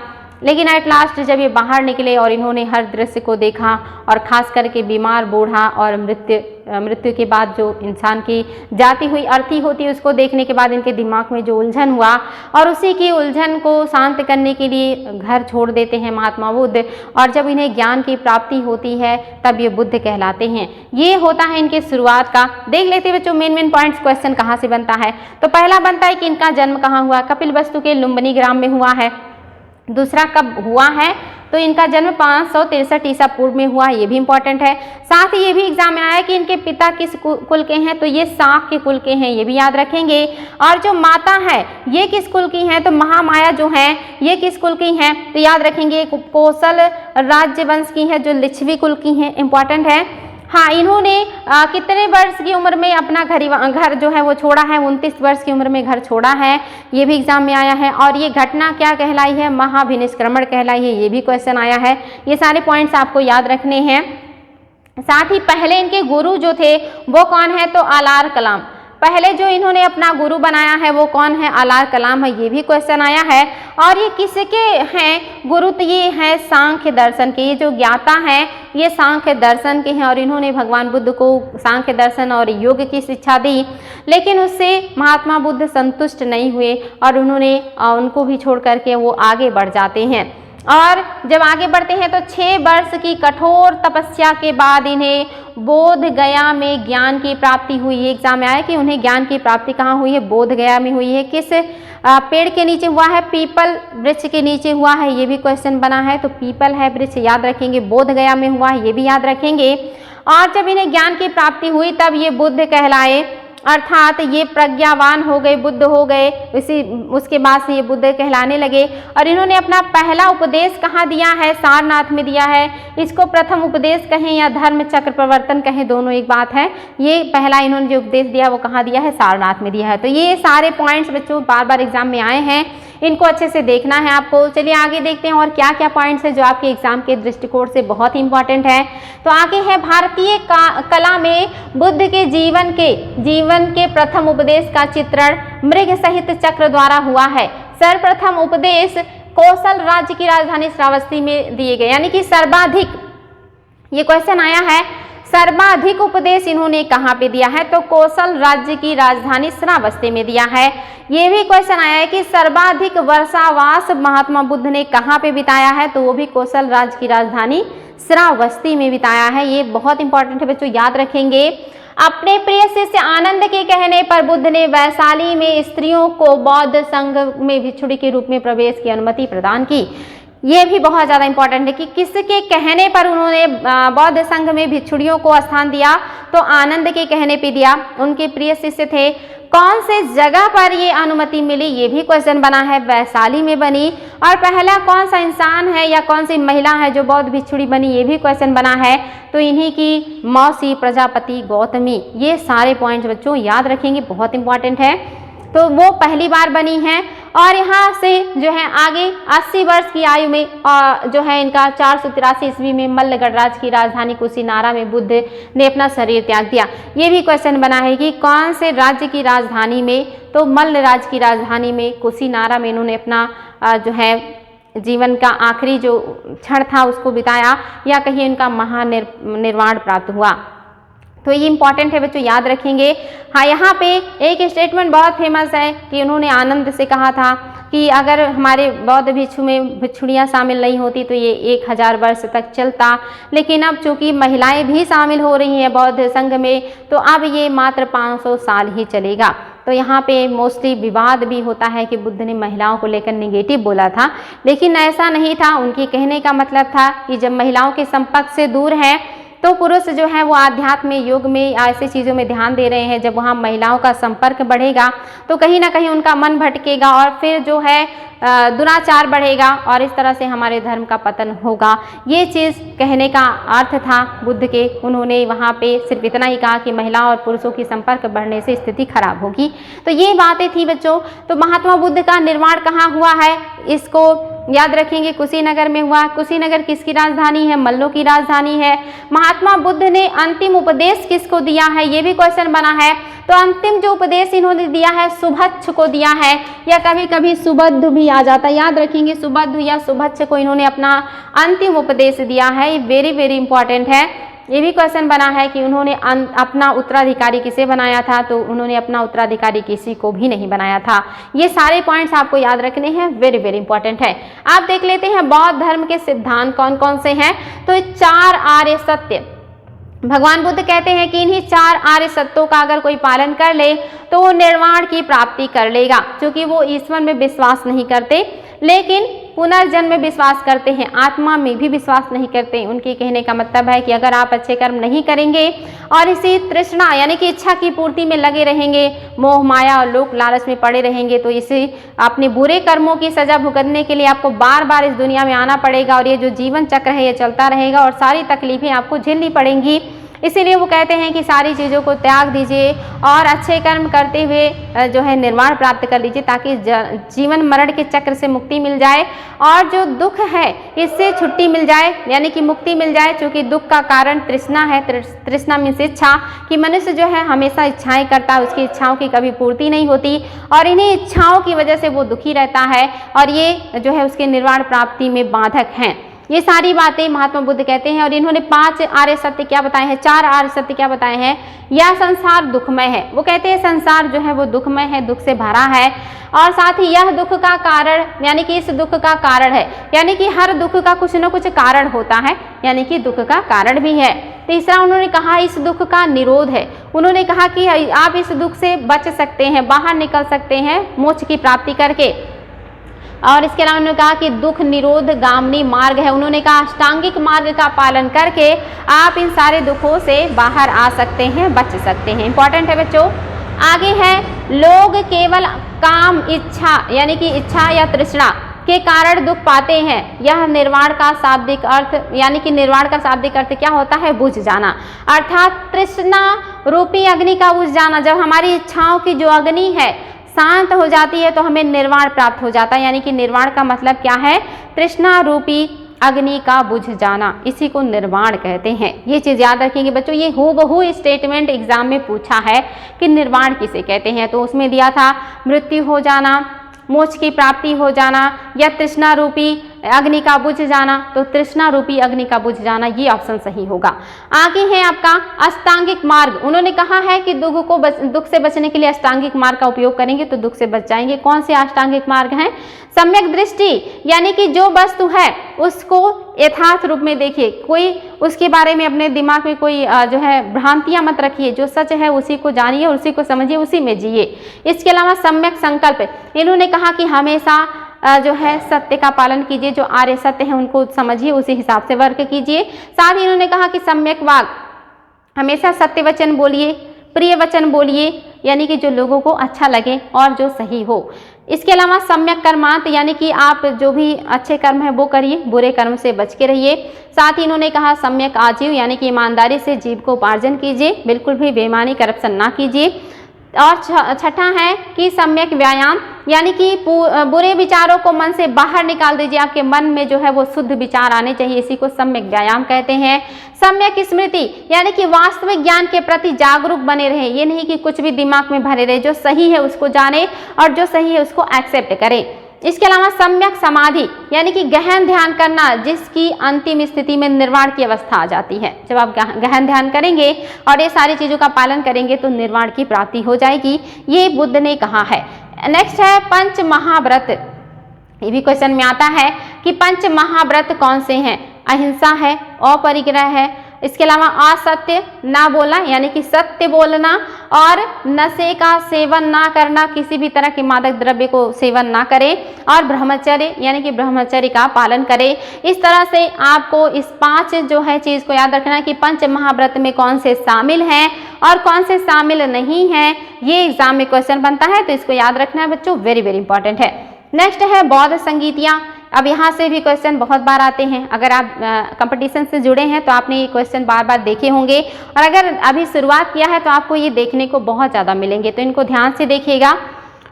लेकिन एट लास्ट जब ये बाहर निकले और इन्होंने हर दृश्य को देखा और ख़ास करके बीमार बूढ़ा और मृत्यु के बाद जो इंसान की जाती हुई अर्थी होती है उसको देखने के बाद इनके दिमाग में जो उलझन हुआ और उसी की उलझन को शांत करने के लिए घर छोड़ देते हैं महात्मा बुद्ध। और जब इन्हें ज्ञान की प्राप्ति होती है तब ये बुद्ध कहलाते हैं। ये होता है इनके शुरुआत का। देख लेते हैं बच्चों मेन पॉइंट्स, क्वेश्चन कहाँ से बनता है। तो पहला बनता है कि इनका जन्म कहाँ हुआ? कपिलवस्तु के लुम्बिनी ग्राम में हुआ है। दूसरा कब हुआ है? तो इनका जन्म 563 ईसा पूर्व में हुआ, ये भी इंपॉर्टेंट है। साथ ही ये भी एग्जाम में आया कि इनके पिता किस कुल के हैं, तो ये शाक के कुल के हैं, ये भी याद रखेंगे। और जो माता है ये किस कुल की हैं? तो महामाया जो है ये किस कुल की हैं? तो याद रखेंगे कौशल राज्य वंश की है जो लिच्छवी कुल की हैं, इंपॉर्टेंट है। हाँ, इन्होंने कितने वर्ष की उम्र में अपना घर जो है वो छोड़ा है? 29 वर्ष की उम्र में घर छोड़ा है, ये भी एग्जाम में आया है। और ये घटना क्या कहलाई है? महाभिनिष्क्रमण कहलाई है, ये भी क्वेश्चन आया है। ये सारे पॉइंट्स आपको याद रखने हैं। साथ ही पहले इनके गुरु जो थे वो कौन है? तो आलार कलाम। पहले जो इन्होंने अपना गुरु बनाया है वो कौन है? आलार कलाम है, ये भी क्वेश्चन आया है। और ये किसके हैं गुरु? तो ये हैं सांख्य दर्शन के। ये जो ज्ञाता हैं ये सांख्य दर्शन के हैं और इन्होंने भगवान बुद्ध को सांख्य दर्शन और योग की शिक्षा दी, लेकिन उससे महात्मा बुद्ध संतुष्ट नहीं हुए और उन्होंने उनको भी छोड़ करके वो आगे बढ़ जाते हैं। और जब आगे बढ़ते हैं तो 6 वर्ष की कठोर तपस्या के बाद इन्हें बोध गया में ज्ञान की प्राप्ति हुई। ये एग्जाम में आया कि उन्हें ज्ञान की प्राप्ति कहाँ हुई है? बोध गया में हुई है। किस पेड़ के नीचे हुआ है? पीपल वृक्ष के नीचे हुआ है, ये भी क्वेश्चन बना है। तो पीपल है वृक्ष, याद रखेंगे। बोध गया में हुआ है, ये भी याद रखेंगे। और जब इन्हें ज्ञान की प्राप्ति हुई तब ये बुद्ध कहलाए, अर्थात ये प्रज्ञावान हो गए, बुद्ध हो गए। उसके बाद से ये बुद्ध कहलाने लगे। और इन्होंने अपना पहला उपदेश कहाँ दिया है? सारनाथ में दिया है। इसको प्रथम उपदेश कहें या धर्म चक्र प्रवर्तन कहें, दोनों एक बात है। ये पहला इन्होंने जो उपदेश दिया वो कहाँ दिया है? सारनाथ में दिया है। तो ये सारे पॉइंट्स बच्चों बार बार एग्जाम में आए हैं, इनको अच्छे से देखना है आपको। चलिए आगे देखते हैं और क्या क्या पॉइंट्स है जो आपके एग्जाम के दृष्टिकोण से बहुत ही इंपॉर्टेंट है। तो आगे है भारतीय कला में बुद्ध के जीवन के प्रथम उपदेश का चित्रण मृग सहित चक्र द्वारा हुआ है। सर्वप्रथम उपदेश कौशल राज्य की राजधानी श्रावस्ती में दिए गए, यानी कि सर्वाधिक, ये क्वेश्चन आया है, सर्वाधिक उपदेश इन्होंने कहाँ पे दिया है? तो कौशल राज्य की राजधानी श्रावस्ती में दिया है। ये भी क्वेश्चन आया है कि सर्वाधिक वर्षावास महात्मा बुद्ध ने कहाँ पे बिताया है? तो वो भी कौशल राज्य की राजधानी श्रावस्ती में बिताया है। ये बहुत इंपॉर्टेंट है बच्चों, याद रखेंगे। अपने प्रिय शिष्य आनंद के कहने पर बुद्ध ने वैशाली में स्त्रियों को बौद्ध संघ में भिक्षुणी के रूप में प्रवेश की अनुमति प्रदान की। ये भी बहुत ज़्यादा इंपॉर्टेंट है कि किसके कहने पर उन्होंने बौद्ध संघ में भिक्षुणियों को स्थान दिया? तो आनंद के कहने पे दिया, उनके प्रिय शिष्य थे। कौन से जगह पर ये अनुमति मिली? ये भी क्वेश्चन बना है, वैशाली में बनी। और पहला कौन सा इंसान है या कौन सी महिला है जो बौद्ध भिक्षुणी बनी? ये भी क्वेश्चन बना है। तो इन्हीं की मौसी प्रजापति गौतमी। ये सारे पॉइंट्स बच्चों याद रखेंगे, बहुत इंपॉर्टेंट है। तो वो पहली बार बनी है। और यहाँ से जो है आगे 80 वर्ष की आयु में जो है इनका 483 ईस्वी में मल्ल गणराज्य की राजधानी कुशीनारा में बुद्ध ने अपना शरीर त्याग दिया। ये भी क्वेश्चन बना है कि कौन से राज्य की राजधानी में? तो मल्ल राज्य की राजधानी में कुशीनारा में इन्होंने अपना जो है जीवन का आखिरी जो क्षण था उसको बिताया, या कहीं इनका महानिर्वाण प्राप्त हुआ। तो ये इंपॉर्टेंट है बच्चों, याद रखेंगे। हाँ, यहाँ पे एक स्टेटमेंट बहुत फेमस है कि उन्होंने आनंद से कहा था कि अगर हमारे बौद्ध भिक्षु में भिक्षुणियाँ शामिल नहीं होती तो ये 1000 वर्ष तक चलता, लेकिन अब चूँकि महिलाएं भी शामिल हो रही हैं बौद्ध संघ में, तो अब ये मात्र 500 साल ही चलेगा। तो यहाँ पे मोस्टली विवाद भी होता है कि बुद्ध ने महिलाओं को लेकर नेगेटिव बोला था, लेकिन ऐसा नहीं था। उनके कहने का मतलब था कि जब महिलाओं के संपर्क से दूर है तो पुरुष जो है वो आध्यात्म में, योग में, ऐसी चीज़ों में ध्यान दे रहे हैं। जब वहाँ महिलाओं का संपर्क बढ़ेगा तो कहीं ना कहीं उनका मन भटकेगा और फिर जो है दुराचार बढ़ेगा और इस तरह से हमारे धर्म का पतन होगा। ये चीज़ कहने का अर्थ था बुद्ध के। उन्होंने वहाँ पे सिर्फ इतना ही कहा कि महिलाओं और पुरुषों की संपर्क बढ़ने से स्थिति खराब होगी। तो ये बातें थी बच्चों। तो महात्मा बुद्ध का निर्माण कहाँ हुआ है? इसको याद रखेंगे, कुशीनगर में हुआ। कुशीनगर किसकी राजधानी है? मल्लों की राजधानी है। महात्मा बुद्ध ने अंतिम उपदेश किसको दिया है? ये भी क्वेश्चन बना है। तो अंतिम जो उपदेश इन्होंने दिया है सुभच्छ को दिया है, या कभी कभी सुबद्ध भी आ जाता है, याद रखेंगे। सुबद्ध या सुभच्छ को इन्होंने अपना अंतिम उपदेश दिया है। ये वेरी वेरी इंपॉर्टेंट है। ये भी क्वेश्चन बना है कि उन्होंने अपना उत्तराधिकारी किसे बनाया था? तो उन्होंने अपना उत्तराधिकारी किसी को भी नहीं बनाया था। ये सारे पॉइंट्स आपको याद रखने हैं, वेरी वेरी इंपॉर्टेंट है। आप देख लेते हैं बौद्ध धर्म के सिद्धांत कौन कौन से हैं। तो 4 आर्य सत्य, भगवान बुद्ध कहते हैं कि इन्हीं 4 आर्य सत्यों का अगर कोई पालन कर ले तो वो निर्वाण की प्राप्ति कर लेगा। क्योंकि वो ईश्वर में विश्वास नहीं करते लेकिन पुनर्जन्म में विश्वास करते हैं, आत्मा में भी विश्वास नहीं करते। उनके कहने का मतलब है कि अगर आप अच्छे कर्म नहीं करेंगे और इसी तृष्णा यानी कि इच्छा की पूर्ति में लगे रहेंगे, मोह माया और लोक लालच में पड़े रहेंगे, तो इसे अपने बुरे कर्मों की सजा भुगतने के लिए आपको बार बार इस दुनिया में आना पड़ेगा और ये जो जीवन चक्र है ये चलता रहेगा और सारी तकलीफें आपको झेलनी पड़ेंगी। इसीलिए वो कहते हैं कि सारी चीज़ों को त्याग दीजिए और अच्छे कर्म करते हुए जो है निर्वाण प्राप्त कर लीजिए, ताकि जीवन मरण के चक्र से मुक्ति मिल जाए और जो दुख है इससे छुट्टी मिल जाए, यानी कि मुक्ति मिल जाए। क्योंकि दुख का कारण तृष्णा है। तृष्णा मीन्स इच्छा, कि मनुष्य जो है हमेशा इच्छाएं करता है, उसकी इच्छाओं की कभी पूर्ति नहीं होती और इन्हीं इच्छाओं की वजह से वो दुखी रहता है और ये जो है उसके निर्वाण प्राप्ति में बाधक हैं। ये सारी बातें महात्मा बुद्ध कहते हैं। और इन्होंने 5 आर्य सत्य क्या बताए हैं, 4 आर्य सत्य क्या बताए हैं। यह संसार दुखमय है। वो कहते हैं संसार जो है वो दुखमय है, दुख से भरा है और साथ ही यह दुख का कारण, यानी कि इस दुख का कारण है, यानी कि हर दुख का कुछ न कुछ कारण होता है, यानी कि दुख का कारण भी है। तीसरा उन्होंने कहा इस दुख का निरोध है। उन्होंने कहा कि आप इस दुख से बच सकते हैं, बाहर निकल सकते हैं मोक्ष की प्राप्ति करके। और इसके अलावा उन्होंने कहा कि दुख निरोध गामिनी मार्ग है। उन्होंने कहा अष्टांगिक मार्ग का पालन करके आप इन सारे दुखों से बाहर आ सकते हैं, बच सकते हैं। इंपॉर्टेंट है बच्चों। आगे है लोग केवल काम इच्छा, यानी कि इच्छा या तृष्णा के कारण दुख पाते हैं। यह निर्वाण का शाब्दिक अर्थ, यानी कि निर्वाण का शाब्दिक अर्थ क्या होता है, बुझ जाना, अर्थात तृष्णा रूपी अग्नि का बुझ जाना। जब हमारी इच्छाओं की जो अग्नि है शांत हो जाती है तो हमें निर्वाण प्राप्त हो जाता है। यानी कि निर्वाण का मतलब क्या है, तृष्णा रूपी अग्नि का बुझ जाना, इसी को निर्वाण कहते हैं। ये चीज़ याद रखेंगे बच्चों। ये हूबहू स्टेटमेंट एग्जाम में पूछा है कि निर्वाण किसे कहते हैं, तो उसमें दिया था मृत्यु हो जाना, मोक्ष की प्राप्ति हो जाना या तृष्णा रूपी अग्नि का बुझ जाना। तो तृष्णा रूपी अग्नि का बुझ जाना ये ऑप्शन सही होगा। आगे है आपका अष्टांगिक मार्ग। उन्होंने कहा है कि दुख से बचने के लिए अष्टांगिक मार्ग का उपयोग करेंगे तो दुख से बच जाएंगे। कौन से अष्टांगिक मार्ग हैं, सम्यक दृष्टि, यानी कि जो वस्तु है उसको यथार्थ रूप में देखिए, कोई उसके बारे में अपने दिमाग में कोई जो है भ्रांतियां मत रखिए, जो सच है उसी को जानिए, उसी को समझिए, उसी में जिए। इसके अलावा सम्यक संकल्प, इन्होंने कहा कि हमेशा जो है सत्य का पालन कीजिए, जो आर्य सत्य है उनको समझिए, उसी हिसाब से वर्क कीजिए। साथ ही इन्होंने कहा कि सम्यक वाग, हमेशा सत्य वचन बोलिए, प्रिय वचन बोलिए, यानी कि जो लोगों को अच्छा लगे और जो सही हो। इसके अलावा सम्यक कर्मांत, यानी कि आप जो भी अच्छे कर्म है वो करिए, बुरे कर्म से बच के रहिए। साथ ही इन्होंने कहा सम्यक आजीव, यानी कि ईमानदारी से जीव को उपार्जन कीजिए, बिल्कुल भी बेईमानी करप्शन ना कीजिए। और छठा है कि सम्यक व्यायाम, यानी कि बुरे विचारों को मन से बाहर निकाल दीजिए, आपके मन में जो है वो शुद्ध विचार आने चाहिए, इसी को सम्यक व्यायाम कहते हैं। सम्यक स्मृति, यानी कि वास्तविक ज्ञान के प्रति जागरूक बने रहे, ये नहीं कि कुछ भी दिमाग में भरे रहे, जो सही है उसको जाने और जो सही है उसको एक्सेप्ट करें। इसके अलावा सम्यक समाधि, यानी कि गहन ध्यान करना, जिसकी अंतिम स्थिति में निर्वाण की अवस्था आ जाती है। जब आप गहन ध्यान करेंगे और ये सारी चीज़ों का पालन करेंगे तो निर्वाण की प्राप्ति हो जाएगी, ये बुद्ध ने कहा है। नेक्स्ट है पंच महाव्रत। ये भी क्वेश्चन में आता है कि पंच महाव्रत कौन से हैं। अहिंसा है, अपरिग्रह है, इसके अलावा असत्य ना बोलना, यानी कि सत्य बोलना, और नशे का सेवन ना करना, किसी भी तरह के मादक द्रव्य को सेवन ना करें, और ब्रह्मचर्य, यानी कि ब्रह्मचर्य का पालन करें। इस तरह से आपको इस 5 जो है चीज़ को याद रखना है कि पंच महाव्रत में कौन से शामिल हैं और कौन से शामिल नहीं हैं। ये एग्जाम में क्वेश्चन बनता है तो इसको याद रखना है बच्चों, वेरी वेरी इंपॉर्टेंट है। नेक्स्ट है बौद्ध संगीतियाँ। अब यहाँ से भी क्वेश्चन बहुत बार आते हैं। अगर आप कंपटीशन से जुड़े हैं तो आपने ये क्वेश्चन बार बार देखे होंगे, और अगर अभी शुरुआत किया है तो आपको ये देखने को बहुत ज़्यादा मिलेंगे, तो इनको ध्यान से देखिएगा।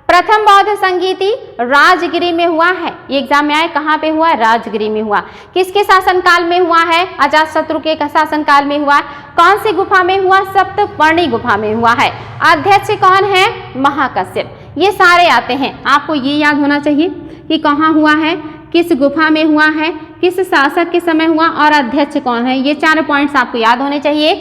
प्रथम बौद्ध संगीति राजगिरी में हुआ है। ये एग्जाम में आए, कहाँ पे हुआ है, राजगिरी में हुआ। किसके शासनकाल में हुआ है, अजातशत्रु के शासनकाल में हुआ। कौन सी गुफा में हुआ, सप्तपर्णी गुफा में हुआ है। अध्यक्ष कौन है, महाकश्यप। ये सारे आते हैं, आपको ये याद होना चाहिए कि कहाँ हुआ है, किस गुफा में हुआ है, किस शासक के समय हुआ और अध्यक्ष कौन है। ये 4 पॉइंट्स आपको याद होने चाहिए।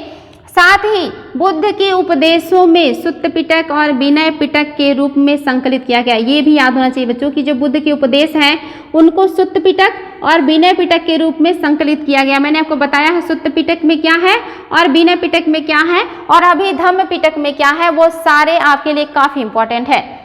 साथ ही बुद्ध के उपदेशों में सुत्त पिटक और विनय पिटक के रूप में संकलित किया गया। ये भी याद होना चाहिए बच्चों कि जो बुद्ध के उपदेश हैं उनको सुत्त पिटक और विनय पिटक के रूप में संकलित किया गया। मैंने आपको बताया है सुत्त पिटक में क्या है और विनय पिटक में क्या है और अभिधम्म पिटक में क्या है, वो सारे आपके लिए काफी इंपॉर्टेंट है।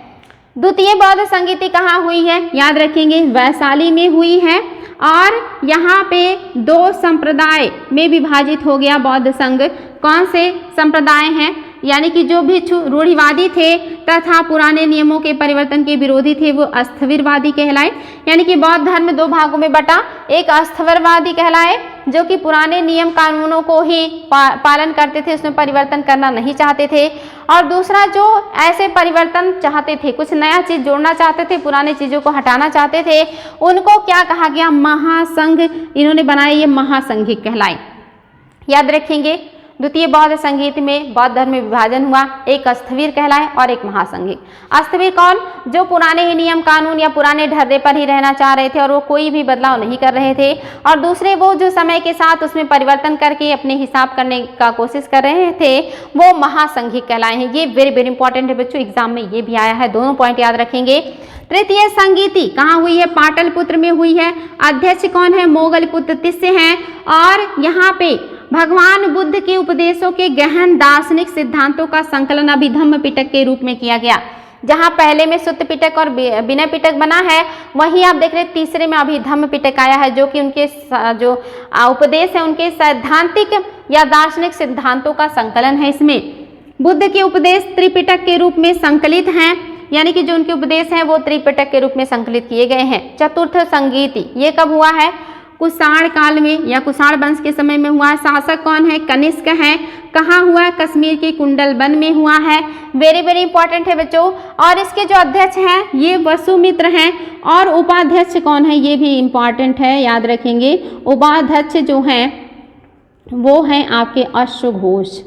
द्वितीय बौद्ध संगीति कहाँ हुई है, याद रखेंगे, वैशाली में हुई है, और यहाँ पे 2 संप्रदाय में विभाजित हो गया बौद्ध संघ। कौन से संप्रदाय हैं, यानी कि जो भी रूढ़िवादी थे तथा पुराने नियमों के परिवर्तन के विरोधी थे वो अस्थविरवादी कहलाए। यानी कि बौद्ध धर्म दो भागों में बटा, एक अस्थविरवादी कहलाए जो कि पुराने नियम कानूनों को ही पालन करते थे, उसमें परिवर्तन करना नहीं चाहते थे, और दूसरा जो ऐसे परिवर्तन चाहते थे, कुछ नया चीज जोड़ना चाहते थे, पुराने चीजों को हटाना चाहते थे, उनको क्या कहा गया, महासंघ इन्होंने बनाए, ये महासंघिक कहलाए। याद रखेंगे द्वितीय बौद्ध संगीत में बौद्ध धर्म में विभाजन हुआ, एक अस्थविर कहलाए और एक महासंघिक। अस्थविर कौन, जो पुराने ही नियम कानून या पुराने ढर्रे पर ही रहना चाह रहे थे और वो कोई भी बदलाव नहीं कर रहे थे, और दूसरे वो जो समय के साथ उसमें परिवर्तन करके अपने हिसाब करने का कोशिश कर रहे थे, वो महासंघिक कहलाए हैं। ये वेरी वेरी इंपॉर्टेंट है बच्चों, एग्जाम में ये भी आया है, दोनों पॉइंट याद रखेंगे। तृतीय संगीति कहाँ हुई है, पाटलिपुत्र में हुई है। अध्यक्ष कौन है, मोगलपुत्र तिस्य हैं, और यहाँ पे भगवान बुद्ध के उपदेशों के गहन दार्शनिक सिद्धांतों का संकलन अभिधम्म पिटक के रूप में किया गया। जहाँ पहले में सुत्त पिटक और विनय पिटक बना है, वहीं आप देख रहे तीसरे में अभिधम्म पिटक आया है, जो कि उनके जो उपदेश है उनके सैद्धांतिक या दार्शनिक सिद्धांतों का संकलन है। इसमें बुद्ध के उपदेश त्रिपिटक के रूप में संकलित हैं, यानी कि जो उनके उपदेश हैं वो त्रिपिटक के रूप में संकलित किए गए हैं। चतुर्थ संगीति ये कब हुआ है, कुषाण काल में या कुषाण वंश के समय में हुआ है। शासक कौन है, कनिष्क है। कहाँ हुआ है, कश्मीर के कुंडलवन में हुआ है। वेरी वेरी इंपॉर्टेंट है बच्चों। और इसके जो अध्यक्ष हैं ये वसुमित्र हैं, और उपाध्यक्ष कौन है, ये भी इंपॉर्टेंट है, याद रखेंगे। उपाध्यक्ष जो हैं वो हैं आपके अश्वघोष।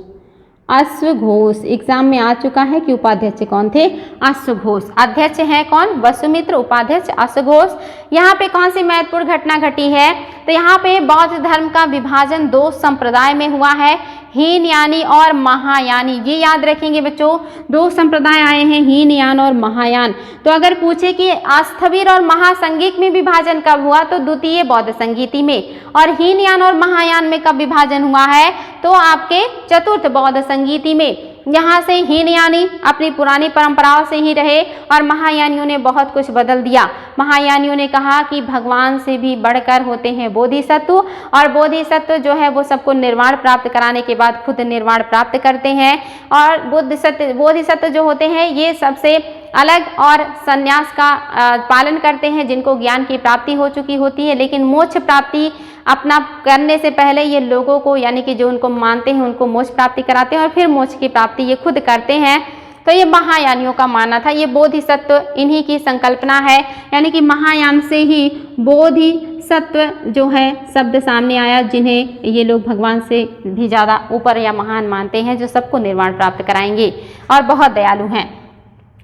अश्वघोष एग्जाम में आ चुका है कि उपाध्यक्ष कौन थे, अश्वघोष। अध्यक्ष है कौन, वसुमित्र, उपाध्यक्ष अश्वघोष। यहाँ पे कौन सी महत्वपूर्ण घटना घटी है, तो यहाँ पे बौद्ध धर्म का विभाजन दो संप्रदाय में हुआ है, हीनयानी और महायानी। ये याद रखेंगे बच्चों, दो संप्रदाय आए हैं, हीनयान और महायान। तो अगर पूछे कि अस्थविर और महासंघिक में विभाजन कब हुआ, तो द्वितीय बौद्ध संगीति में, और हीनयान और महायान में कब विभाजन हुआ है, तो आपके चतुर्थ बौद्ध संगीति में। यहाँ से हीनयानी अपनी पुरानी परंपराओं से ही रहे और महायानियों ने बहुत कुछ बदल दिया। महायानियों ने कहा कि भगवान से भी बढ़कर होते हैं बोधिसत्व, और बोधिसत्व जो है वो सबको निर्वाण प्राप्त कराने के बाद खुद निर्वाण प्राप्त करते हैं, और बोधिसत्व जो होते हैं ये सबसे अलग और संन्यास का पालन करते हैं, जिनको ज्ञान की प्राप्ति हो चुकी होती है, लेकिन मोक्ष प्राप्ति अपना करने से पहले ये लोगों को, यानी कि जो उनको मानते हैं उनको मोक्ष प्राप्ति कराते हैं, और फिर मोक्ष की प्राप्ति ये खुद करते हैं। तो ये महायानियों का मानना था। ये बोधिसत्व इन्हीं की संकल्पना है, यानी कि महायान से ही बोधिसत्व जो है शब्द सामने आया, जिन्हें ये लोग भगवान से भी ज़्यादा ऊपर या महान मानते हैं, जो सबको निर्वाण प्राप्त कराएंगे और बहुत दयालु हैं।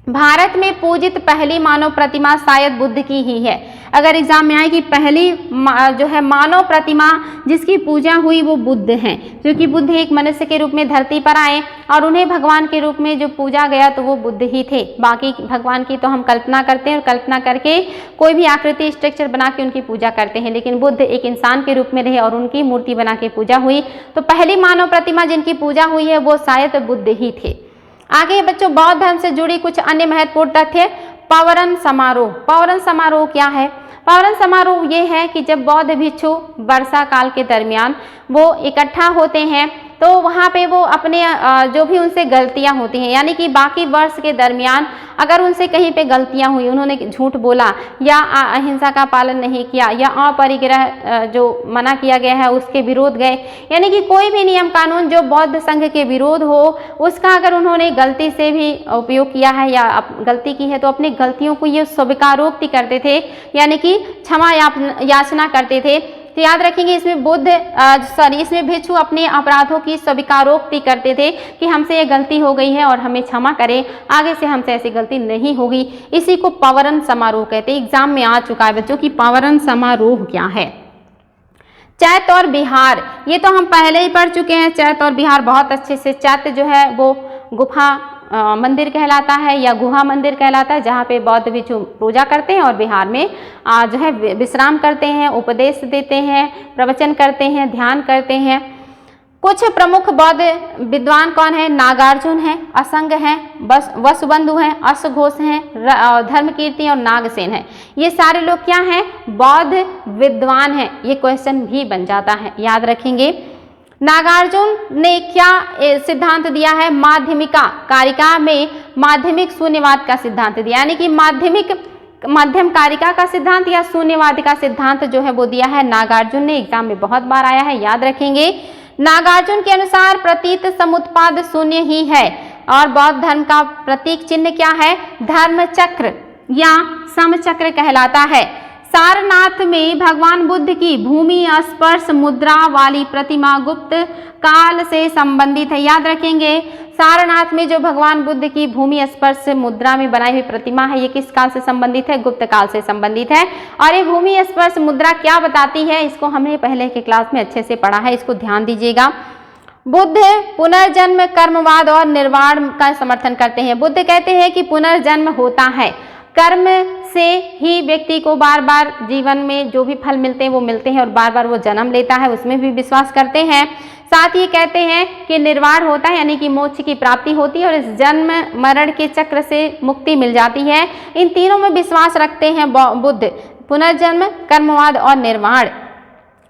भारत में पूजित पहली मानव प्रतिमा शायद बुद्ध की ही है। अगर एग्जाम में आए कि पहली जो है मानव प्रतिमा जिसकी पूजा हुई वो बुद्ध हैं, क्योंकि बुद्ध एक मनुष्य के रूप में धरती पर आए और उन्हें भगवान के रूप में जो पूजा गया तो वो बुद्ध ही थे। बाकी भगवान की तो हम कल्पना करते हैं और कल्पना करके कोई भी आकृति स्ट्रक्चर बना के उनकी पूजा करते हैं, लेकिन बुद्ध एक इंसान के रूप में रहे और उनकी मूर्ति बना के पूजा हुई। तो पहली मानव प्रतिमा जिनकी पूजा हुई है वो शायद बुद्ध ही थे। आगे बच्चों बौद्ध धर्म से जुड़ी कुछ अन्य महत्वपूर्ण तथ्य। पावरन समारोह। पावरन समारोह क्या है? पावरन समारोह ये है कि जब बौद्ध भिक्षु वर्षा काल के दरमियान वो इकट्ठा होते हैं तो वहाँ पे वो अपने जो भी उनसे गलतियाँ होती हैं, यानी कि बाकी वर्ष के दरमियान अगर उनसे कहीं पे गलतियाँ हुई, उन्होंने झूठ बोला या अहिंसा का पालन नहीं किया या अपरिग्रह जो मना किया गया है उसके विरोध गए, यानी कि कोई भी नियम कानून जो बौद्ध संघ के विरोध हो उसका अगर उन्होंने गलती से भी उपयोग किया है या गलती की है तो अपनी गलतियों को ये स्वीकारोक्ति करते थे, यानी कि क्षमा याचना करते थे। तो याद रखेंगे इसमें भिक्षु अपने अपराधों की स्वीकारोक्ति करते थे कि हमसे ये गलती हो गई है और हमें क्षमा करें, आगे से हमसे ऐसी गलती नहीं होगी। इसी को पावरन समारोह कहते हैं। एग्जाम में आ चुका है बच्चों कि पावरन समारोह क्या है। चैत्य और बिहार, ये तो हम पहले ही पढ़ चुके हैं। चैत्य और बिहार बहुत अच्छे से। चैत्य जो है वो गुफा मंदिर कहलाता है या गुहा मंदिर कहलाता है, जहाँ पे बौद्ध भिक्षु पूजा करते हैं, और बिहार में जो है विश्राम करते हैं, उपदेश देते हैं, प्रवचन करते हैं, ध्यान करते हैं। कुछ प्रमुख बौद्ध विद्वान कौन है? नागार्जुन हैं, असंग हैं, वसुबंधु हैं, अश्वघोष हैं, धर्मकीर्ति और नागसेन हैं। ये सारे लोग क्या हैं? बौद्ध विद्वान हैं। ये क्वेश्चन भी बन जाता है, याद रखेंगे। नागार्जुन ने क्या सिद्धांत दिया है? माध्यमिका कारिका में माध्यमिक शून्यवाद का सिद्धांत दिया, यानी कि माध्यम कारिका का सिद्धांत या शून्यवाद का सिद्धांत जो है वो दिया है नागार्जुन ने। एग्जाम में बहुत बार आया है, याद रखेंगे। नागार्जुन के अनुसार प्रतीत समुत्पाद शून्य ही है और बौद्ध धर्म का प्रतीक चिन्ह क्या है? धर्म चक्र या समचक्र कहलाता है। सारनाथ में भगवान बुद्ध की भूमि स्पर्श मुद्रा वाली प्रतिमा गुप्त काल से संबंधित है, याद रखेंगे। सारनाथ में जो भगवान बुद्ध की भूमि स्पर्श मुद्रा में बनाई हुई प्रतिमा है, ये किस काल से संबंधित है? गुप्त काल से संबंधित है। और ये भूमि स्पर्श मुद्रा क्या बताती है? इसको हमने पहले के क्लास में अच्छे से पढ़ा है, इसको ध्यान दीजिएगा। बुद्ध पुनर्जन्म, कर्मवाद और निर्वाण का समर्थन करते हैं। बुद्ध कहते हैं कि पुनर्जन्म होता है, कर्म से ही व्यक्ति को बार बार जीवन में जो भी फल मिलते हैं वो मिलते हैं और बार बार वो जन्म लेता है, उसमें भी विश्वास करते हैं। साथ ही कहते हैं कि निर्वाण होता है, यानी कि मोक्ष की प्राप्ति होती है और इस जन्म मरण के चक्र से मुक्ति मिल जाती है। इन तीनों में विश्वास रखते हैं बुद्ध, पुनर्जन्म, कर्मवाद और निर्वाण।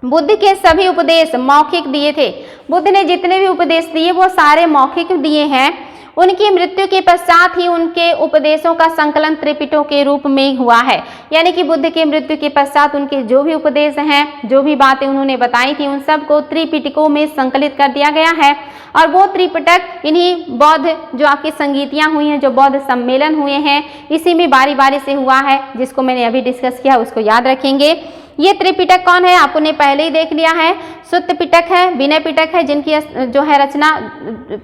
बुद्ध के सभी उपदेश मौखिक दिए थे। बुद्ध ने जितने भी उपदेश दिए वो सारे मौखिक दिए हैं। उनकी मृत्यु के पश्चात ही उनके उपदेशों का संकलन त्रिपिटकों के रूप में हुआ है, यानी कि बुद्ध के मृत्यु के पश्चात उनके जो भी उपदेश हैं, जो भी बातें उन्होंने बताई थी, उन सब को त्रिपिटकों में संकलित कर दिया गया है। और वो त्रिपिटक इन्हीं बौद्ध जो आपकी संगीतियाँ हुई हैं, जो बौद्ध सम्मेलन हुए हैं, इसी में बारी बारी से हुआ है, जिसको मैंने अभी डिस्कस किया, उसको याद रखेंगे। ये त्रिपिटक कौन है? आपने पहले ही देख लिया है। सुत्त पिटक है, विनय पिटक है, जिनकी जो है रचना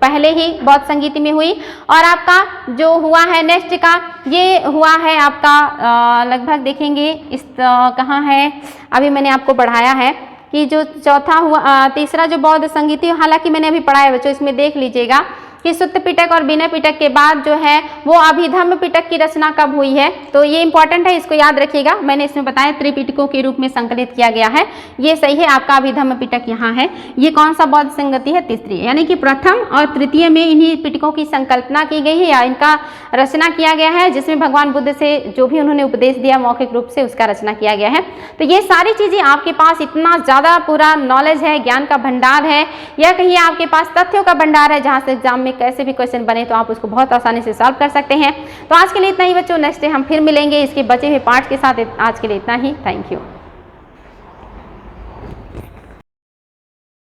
पहले ही बौद्ध संगीत में हुई। और आपका जो हुआ है नेक्स्ट का, ये हुआ है आपका लगभग देखेंगे इस कहाँ है, अभी मैंने आपको पढ़ाया है कि जो चौथा हुआ, तीसरा जो बौद्ध संगीत, हालांकि मैंने अभी पढ़ाया बच्चों, इसमें देख लीजिएगा कि सुत्त पिटक और विनय पिटक के बाद जो है वो अभिधम्म पिटक की रचना कब हुई है। तो ये इंपॉर्टेंट है, इसको याद रखिएगा। मैंने इसमें बताया त्रिपिटकों के रूप में संकलित किया गया है, ये सही है। आपका अभिधम्म पिटक यहाँ है। ये कौन सा बौद्ध संगति है? तीसरी, यानी कि प्रथम और तृतीय में इन्हीं पिटकों की संकल्पना की गई है या इनका रचना किया गया है, जिसमें भगवान बुद्ध से जो भी उन्होंने उपदेश दिया मौखिक रूप से उसका रचना किया गया है। तो ये सारी चीजें आपके पास इतना ज्यादा पूरा नॉलेज है, ज्ञान का भंडार है, या कहीं आपके पास तथ्यों का भंडार है, जहाँ से एग्जाम में कैसे भी क्वेश्चन बने तो आप उसको बहुत आसानी से सॉल्व कर सकते हैं। तो आज के लिए इतना ही बच्चों, नेक्स्ट डे हम फिर मिलेंगे इसके बचे हुए पार्ट के साथ। आज के लिए इतना ही, थैंक यू।